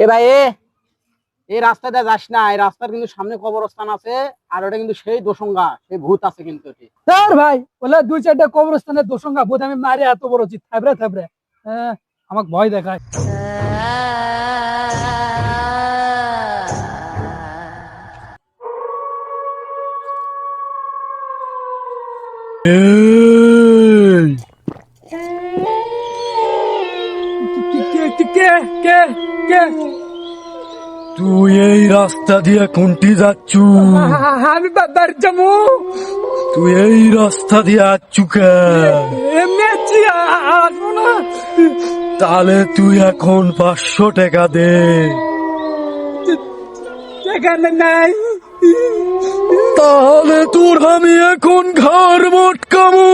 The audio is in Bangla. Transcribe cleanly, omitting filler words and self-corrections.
এ ভাই এই রাস্তাটা যাস না, এই রাস্তার কিন্তু সামনে কবরস্থান আছে, আর ওটা কিন্তু সেই দোসঙ্গা, সেই ভূত আছে কিন্তু এটি। স্যার ভাই বলে দুই চারটা কবরস্থানের দোসঙ্গা ভূত আমি মারি এত বড় উচিত থাবড়ে থাবড়ে আমাকে ভয় দেখায়। কে কে কে তুই এই রাস্তা দিয়ে কোনটি যাচ্ছু? আমি বাবার যাবো তুই এই রাস্তা দিয়ে আচ্ছু কে? এমনি আছি আসবো না। তাহলে তুই এখন 500 টাকা দে। সেখানে নাই। তাহলে তোর আমি এখন ঘর মটকামু।